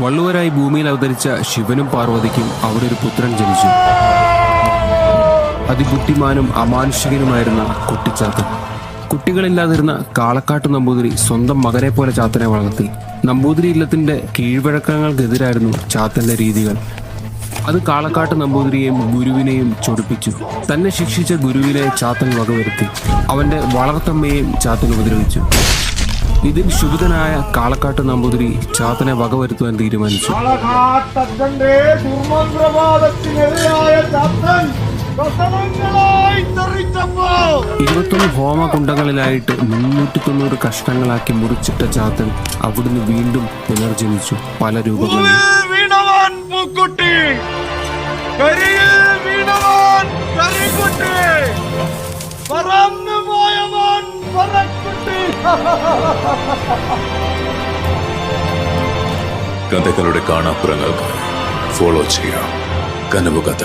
വള്ളുവരായി ഭൂമിയിൽ അവതരിച്ച ശിവനും പാർവതിക്കും അവിടെ ഒരു പുത്രൻ ജനിച്ചു. അതിബുദ്ധിമാനും അമാനുഷികനുമായിരുന്ന കുട്ടിച്ചാത്തൻ. കുട്ടികളില്ലാതിരുന്ന കാളക്കാട്ട് നമ്പൂതിരി സ്വന്തം മകനെ പോലെ ചാത്തനെ വളർത്തി. നമ്പൂതിരി ഇല്ലത്തിന്റെ കീഴ്വഴക്കങ്ങൾക്കെതിരായിരുന്നു ചാത്തന്റെ രീതികൾ. അത് കാളക്കാട്ട് നമ്പൂതിരിയെയും ഗുരുവിനെയും ചൊടിപ്പിച്ചു. തന്നെ ശിക്ഷിച്ച ഗുരുവിനെ ചാത്തൻ വകവരുത്തി. അവന്റെ വളർത്തമ്മയെയും ചാത്തൻ ഉപദ്രവിച്ചു. ഇതിൽ ശുഭിതനായ കാളക്കാട്ട് നമ്പൂതിരി ചാത്തനെ വകവരുത്തുവാൻ തീരുമാനിച്ചു. 21 ഹോമകുണ്ടങ്ങളിലായിട്ട് 390 കഷ്ണങ്ങളാക്കി മുറിച്ചിട്ട ചാത്തൻ അവിടുന്ന് വീണ്ടും പുനർജനിച്ചു പല രൂപങ്ങളിൽ. കഥകളുടെ കാണാപ്പുറങ്ങൾക്ക് ഫോളോ ചെയ്യാം കനവുകഥ.